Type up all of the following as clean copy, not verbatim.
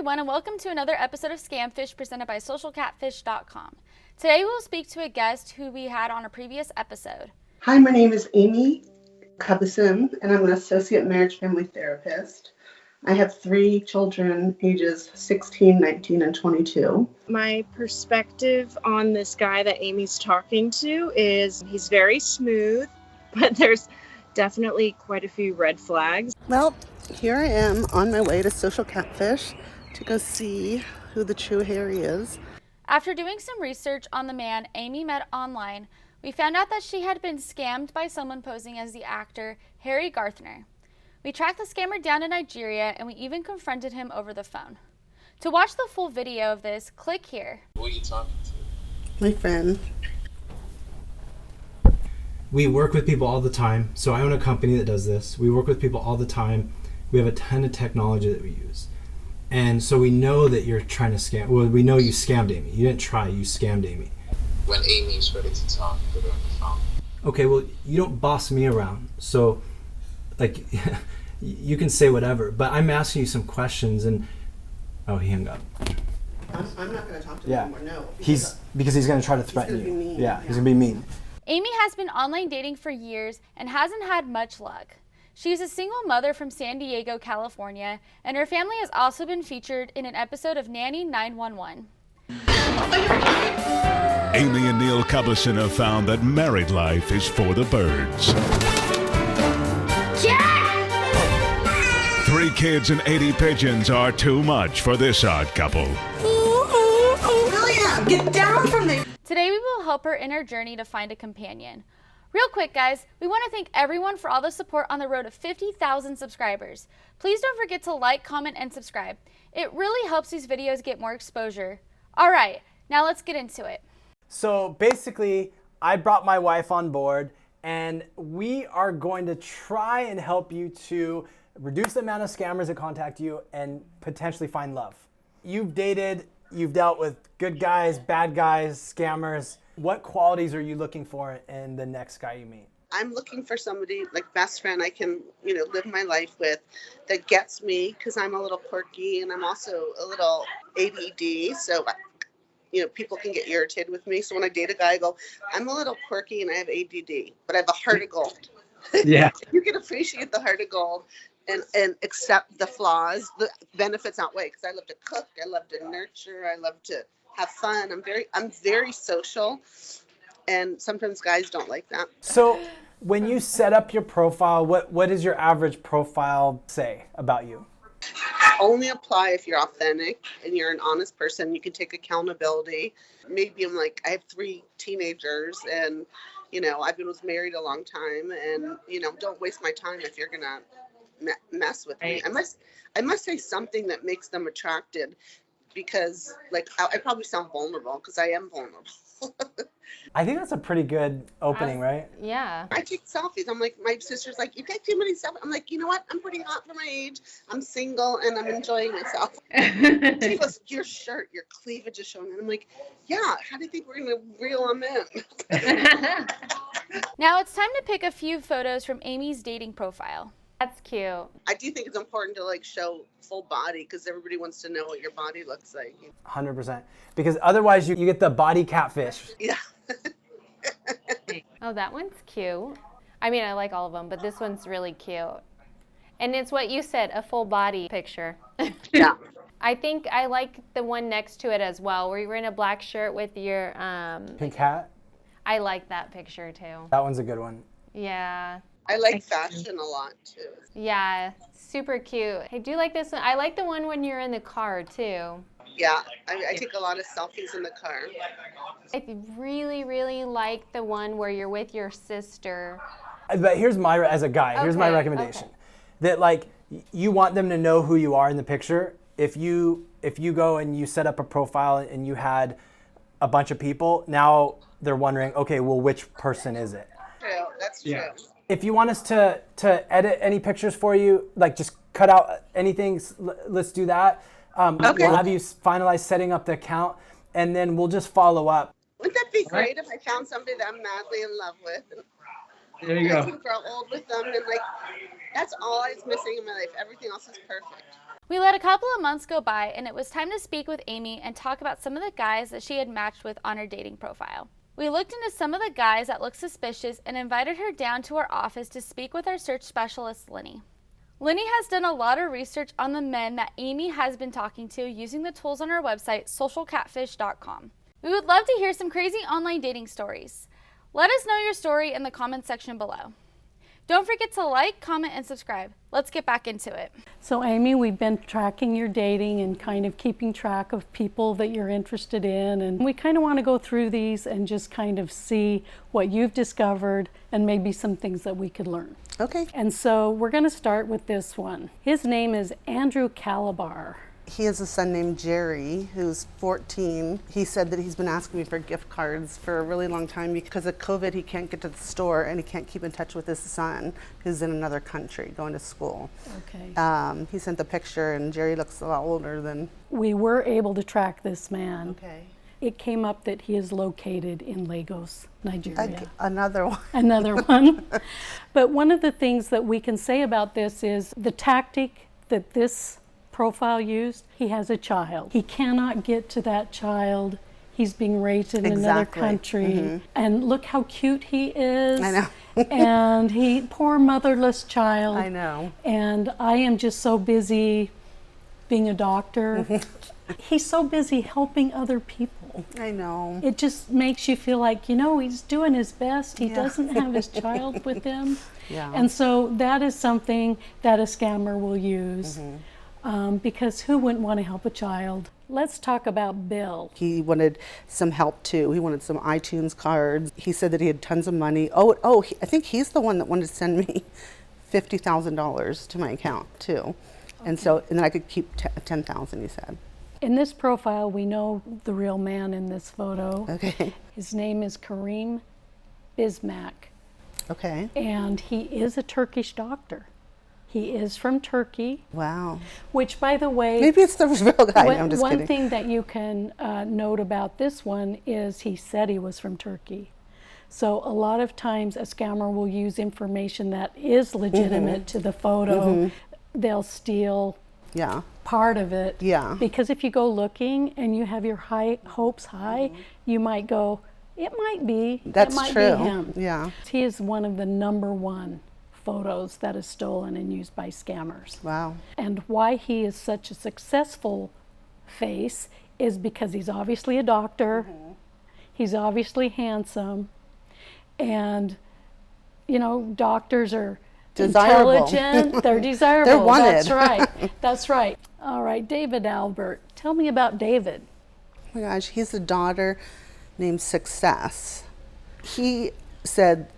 everyone, and welcome to another episode of Scamfish presented by socialcatfish.com. Today we will speak to a guest who we had on a previous episode. Hi, my name is Amy Cubison, and I'm an associate marriage family therapist. I have 3 children, ages 16, 19, and 22. My perspective on this guy that Amy's talking to is he's very smooth, but there's definitely quite a few red flags. Well, here I am on my way to Social Catfish to go see who the true Harry is. After doing some research on the man Amy met online, we found out that she had been scammed by someone posing as the actor Harry Garthner. We tracked the scammer down to Nigeria, and we even confronted him over the phone. To watch the full video of this, click here. Who are you talking to? My friend. We work with people all the time. So I own a company that does this. We work with people all the time. We have a ton of technology that we use. And so we know that you're trying to scam. Well, we know you scammed Amy. You didn't try, you scammed Amy. When Amy's ready to talk, put her on the phone. Okay, well, you don't boss me around. So, like, you can say whatever, but I'm asking you some questions and... Oh, he hung up. I'm not going to talk to him Yeah. anymore, no. Because he's going to try to threaten gonna you. be mean. Yeah, he's going to be mean. Amy has been online dating for years and hasn't had much luck. She's a single mother from San Diego, California, and her family has also been featured in an episode of Nanny 911. Amy and Neil Cubison have found that married life is for the birds. Jack! 3 kids and 80 pigeons are too much for this odd couple. William, get down from there! Today we will help her in her journey to find a companion. Real quick, guys, we want to thank everyone for all the support on the road to 50,000 subscribers. Please don't forget to like, comment, and subscribe. It really helps these videos get more exposure. All right, now let's get into it. So basically, I brought my wife on board, and we are going to try and help you to reduce the amount of scammers that contact you and potentially find love. You've dated, you've dealt with good guys, bad guys, scammers. What qualities are you looking for in the next guy you meet? I'm looking for somebody, like best friend I can, live my life with that gets me, because I'm a little quirky and I'm also a little ADD. So, people can get irritated with me. So when I date a guy, I go, I'm a little quirky and I have ADD, but I have a heart of gold. Yeah. You can appreciate the heart of gold and accept the flaws. The benefits outweigh, because I love to cook, I love to nurture, I love to have fun. I'm very social, and sometimes guys don't like that. So when you set up your profile, what does your average profile say about you? Only apply if you're authentic and you're an honest person. You can take accountability. Maybe I have 3 teenagers, and I've been married a long time, and don't waste my time if you're gonna mess with me. I must say something that makes them attracted, because I probably sound vulnerable, because I am vulnerable. I think that's a pretty good opening, right? Yeah. I take selfies. I'm like, my sister's like, you take too many selfies. I'm like, you know what? I'm pretty hot for my age. I'm single and I'm enjoying myself. She goes, your shirt, your cleavage is showing. And I'm like, yeah, how do you think we're going to reel them in? Now it's time to pick a few photos from Amy's dating profile. That's cute. I do think it's important to show full body, because everybody wants to know what your body looks like. 100%. Because otherwise you get the body catfish. Yeah. Oh, that one's cute. I mean, I like all of them, but this one's really cute. And it's what you said, a full body picture. Yeah. I think I like the one next to it as well, where you're in a black shirt with your... Pink hat? I like that picture too. That one's a good one. Yeah. I like fashion a lot too. Yeah, super cute. I do like this one. I like the one when you're in the car too. Yeah, I take a lot of selfies in the car. I really, really like the one where you're with your sister. But here's as a guy, here's my Okay, recommendation. okay. That you want them to know who you are in the picture. If you go and you set up a profile and you had a bunch of people, now they're wondering, okay, well, which person is it? True, that's true. If you want us to edit any pictures for you, just cut out anything, let's do that. Okay. We'll have you finalize setting up the account, and then we'll just follow up. Wouldn't that be great if I found somebody that I'm madly in love with? There you go. I can grow old with them, and that's all I was missing in my life. Everything else is perfect. We let a couple of months go by, and it was time to speak with Amy and talk about some of the guys that she had matched with on her dating profile. We looked into some of the guys that looked suspicious and invited her down to our office to speak with our search specialist, Lenny. Lenny has done a lot of research on the men that Amy has been talking to using the tools on our website, socialcatfish.com. We would love to hear some crazy online dating stories. Let us know your story in the comments section below. Don't forget to like, comment, and subscribe. Let's get back into it. So Amy, we've been tracking your dating and kind of keeping track of people that you're interested in, and we kind of want to go through these and just kind of see what you've discovered and maybe some things that we could learn. Okay. And so we're going to start with this one. His name is Andrew Calabar. He has a son named Jerry who's 14. He said that he's been asking me for gift cards for a really long time because of COVID. He can't get to the store and he can't keep in touch with his son who's in another country going to school. Okay. He sent the picture and Jerry looks a lot older than... We were able to track this man. Okay. It came up that he is located in Lagos, Nigeria. Another one. Another one. But one of the things that we can say about this is the tactic that this profile used, he has a child. He cannot get to that child. He's being raised in another country. Mm-hmm. And look how cute he is. I know. And he, poor motherless child. I know. And I am just so busy being a doctor. He's so busy helping other people. I know. It just makes you feel like, you know, he's doing his best. He doesn't have his child with him. Yeah. And so that is something that a scammer will use. Mm-hmm. Because who wouldn't want to help a child? Let's talk about Bill. He wanted some help too. He wanted some iTunes cards. He said that he had tons of money. I think he's the one that wanted to send me $50,000 to my account too. Okay. And then I could keep 10,000, he said. In this profile, we know the real man in this photo. Okay. His name is Karim Bismak. Okay. And he is a Turkish doctor. He is from Turkey. Wow. Which, by the way... Maybe it's the real guy. No, I'm just kidding. One thing that you can note about this one is he said he was from Turkey. So a lot of times a scammer will use information that is legitimate to the photo. Mm-hmm. They'll steal part of it. Yeah. Because if you go looking and you have your hopes high, you might go, it might be. That's true. Be him. Yeah. He is one of the #1 photos that is stolen and used by scammers. Wow. And why he is such a successful face is because he's obviously a doctor, he's obviously handsome, and you know, doctors are desirable. Intelligent, they're desirable. They're wanted. That's right. That's right. All right, David Albert, tell me about David. Oh my gosh, he's a daughter named Success. He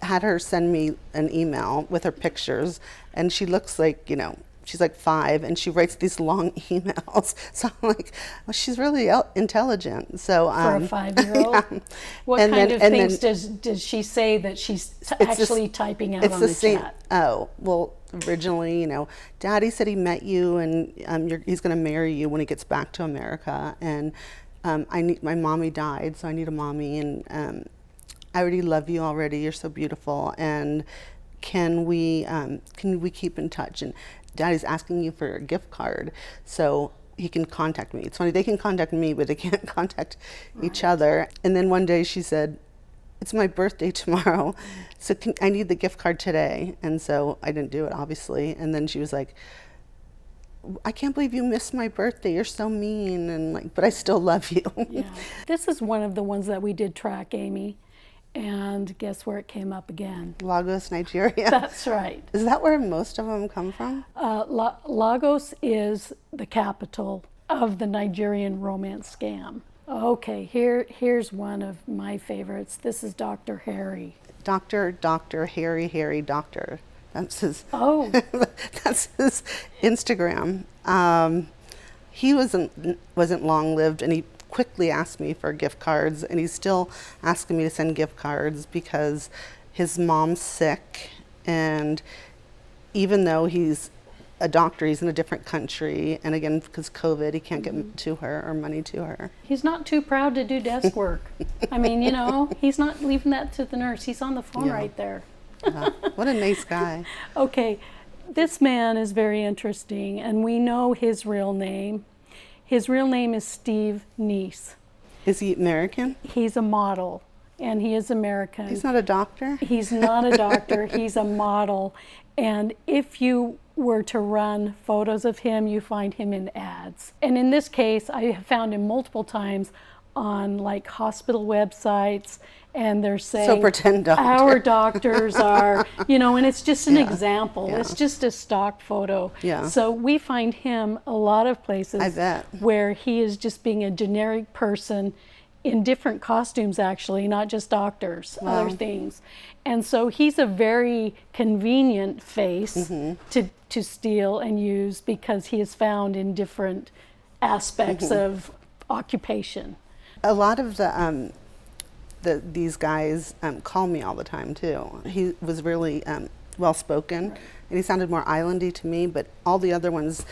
had her send me an email with her pictures, and she looks like, you know, she's like 5 and she writes these long emails. So I'm like, well, she's really intelligent. So for a 5-year-old, yeah. What kind of things does she say that she's actually typing out on the chat? Oh, well, originally, you know, Daddy said he met you and he's going to marry you when he gets back to America, and my mommy died, so I need a mommy, and I already love you already. You're so beautiful, and can we keep in touch? And Daddy's asking you for a gift card so he can contact me. It's funny, they can contact me, but they can't contact each other. And then one day she said, it's my birthday tomorrow, so I need the gift card today. And so I didn't do it, obviously. And then she was like, I can't believe you missed my birthday. You're so mean, and but I still love you. Yeah. This is one of the ones that we did track, Amy. And guess where it came up again? Lagos, Nigeria. That's right. Is that where most of them come from? Lagos is the capital of the Nigerian romance scam. Okay, here's one of my favorites. This is Dr. Harry. Dr. Harry, Doctor. That's his. Oh. That's his Instagram. He wasn't long lived, and he quickly asked me for gift cards, and he's still asking me to send gift cards because his mom's sick, and even though he's a doctor, he's in a different country, and again, because COVID, he can't get to her or money to her. He's not too proud to do desk work. I mean, you know, he's not leaving that to the nurse. He's on the phone right there. What a nice guy. Okay, This man is very interesting, and we know his real name. His real name is Steve Neese. Is he American? He's a model, and he is American. He's not a doctor? He's not a doctor. He's a model. And if you were to run photos of him, you find him in ads. And in this case, I have found him multiple times on like hospital websites, and they're saying, So pretend doctor. Our doctors are, and it's just an example. Yeah. It's just a stock photo. Yeah. So we find him a lot of places I bet. where he is just being a generic person in different costumes, actually, not just doctors, other things. And so he's a very convenient face to steal and use, because he is found in different aspects of occupation. A lot of these guys call me all the time too. He was really well spoken, and he sounded more islandy to me. But all the other ones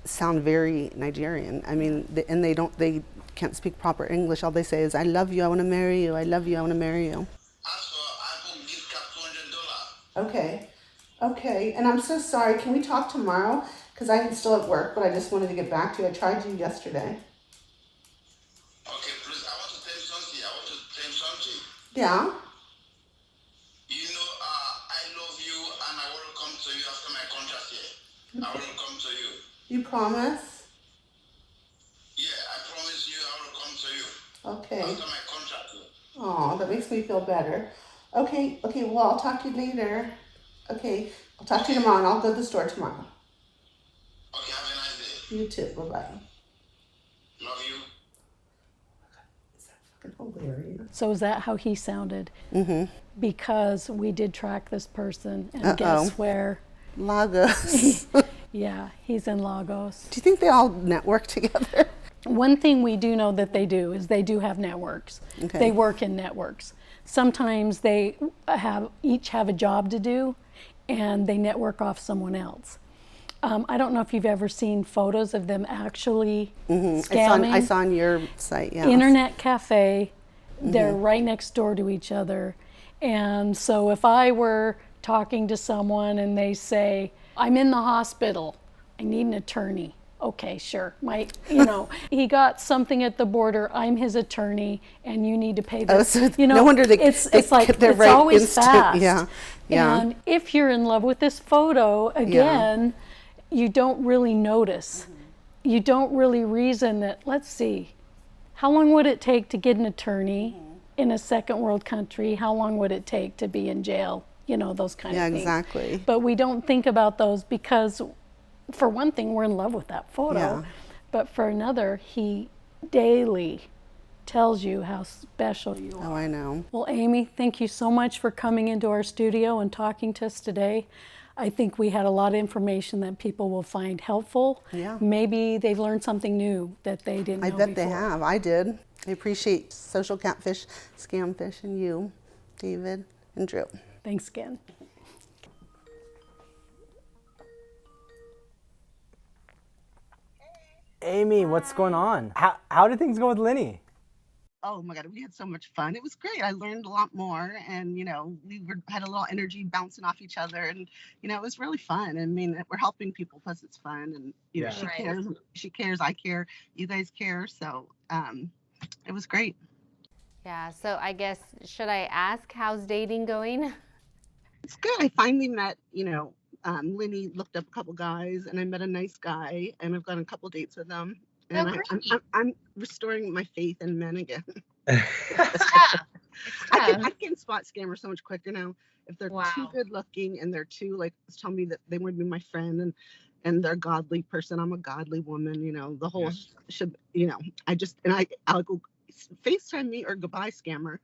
sound very Nigerian. I mean, they can't speak proper English. All they say is, "I love you. I want to marry you. I love you. I want to marry you." Okay, okay. And I'm so sorry. Can we talk tomorrow? Because I'm still at work, but I just wanted to get back to you. I tried you yesterday. Okay, please, I want to tell you something. Yeah. I love you and I will come to you after my contract here. I will come to you. You promise? Yeah, I promise you I will come to you. Okay. After my contract here. Oh, that makes me feel better. Okay, well, I'll talk to you later. Okay, I'll talk to you tomorrow, and I'll go to the store tomorrow. Okay, have a nice day. You too. Bye-bye. Love you. Hilarious. So is that how he sounded? Mm-hmm. Because we did track this person, and guess where? Lagos. Yeah, he's in Lagos. Do you think they all network together? One thing we do know that they do is they do have networks. Okay. They work in networks. Sometimes they each have a job to do, and they network off someone else. I don't know if you've ever seen photos of them actually scamming. I saw on your site, yeah. Internet cafe, they're right next door to each other. And so if I were talking to someone and they say, I'm in the hospital, I need an attorney. Okay, sure. He got something at the border. I'm his attorney, and you need to pay this. Oh, so no wonder it's right always instant. fast. Yeah. And if you're in love with this photo, again, you don't really notice. You don't really reason that. Let's see, how long would it take to get an attorney in a second world country? How long would it take to be in jail? Those kind of things. Yeah, exactly. But we don't think about those because, for one thing, we're in love with that photo. Yeah. But for another, he daily tells you how special you are. Oh, I know. Well, Amy, thank you so much for coming into our studio and talking to us today. I think we had a lot of information that people will find helpful. Yeah. Maybe they've learned something new that they didn't know I bet before. they have. I did. I appreciate Social Catfish, Scamfish, and you, David and Drew. Thanks again. Amy, what's going on? How did things go with Lenny? Oh my God, we had so much fun. It was great. I learned a lot more, and had a little energy bouncing off each other, and it was really fun. I mean, we're helping people, plus it's fun, and she cares, I care, you guys care, so it was great. Yeah, so I guess, should I ask, how's dating going? It's good. I finally met, Lenny looked up a couple guys, and I met a nice guy, and I've gone on a couple dates with them. And I'm restoring my faith in men again. I can spot scammers so much quicker now. If they're too good looking and they're too tell me that they want to be my friend and they're a godly person. I'm a godly woman. The whole should. I'll go FaceTime me or goodbye scammer.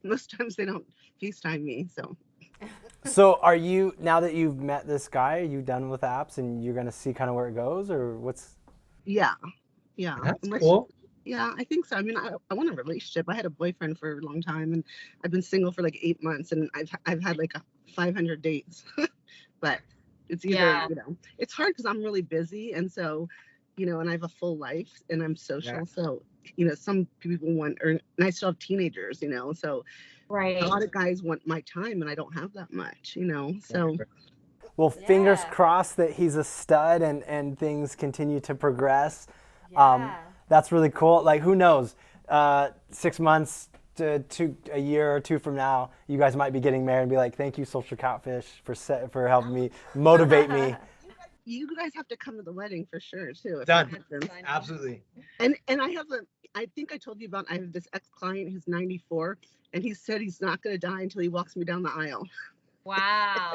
Most times they don't FaceTime me. So are you, now that you've met this guy, are you done with apps and you're gonna see kind of where it goes, or what's? Yeah. That's cool. Yeah, I think so. I mean, I want a relationship. I had a boyfriend for a long time, and I've been single for 8 months, and I've had 500 dates. But it's either it's hard because I'm really busy, and so and I have a full life, and I'm social. So some people want, and I still have teenagers. So a lot of guys want my time, and I don't have that much. So. Well, fingers crossed that he's a stud and things continue to progress. Yeah. That's really cool. Like, who knows? 6 months to a year or two from now, you guys might be getting married and be like, thank you, Social Catfish, for helping me motivate me. You guys have to come to the wedding for sure too. If Done. it happens. Absolutely. And I think I told you about, I have this ex-client who's 94, and he said he's not going to die until he walks me down the aisle. Wow.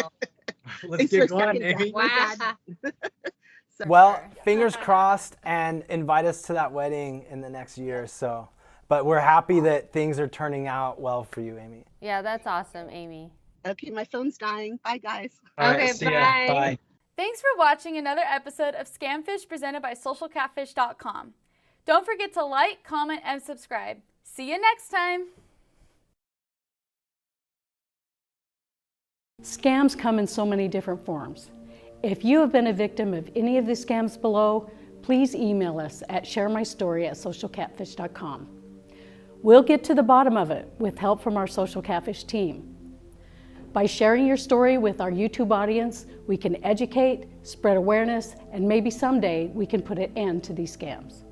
Let's It's get my going, second Amy. dad. Wow. Well, fingers crossed, and invite us to that wedding in the next year or so. But we're happy that things are turning out well for you, Amy. Yeah, that's awesome, Amy. Okay, my phone's dying. Bye, guys. All right, Okay, see ya. bye. Bye. Thanks for watching another episode of Scamfish presented by socialcatfish.com. Don't forget to like, comment, and subscribe. See you next time. Scams come in so many different forms. If you have been a victim of any of the scams below, please email us at sharemystory@socialcatfish.com. We'll get to the bottom of it with help from our Social Catfish team. By sharing your story with our YouTube audience, we can educate, spread awareness, and maybe someday we can put an end to these scams.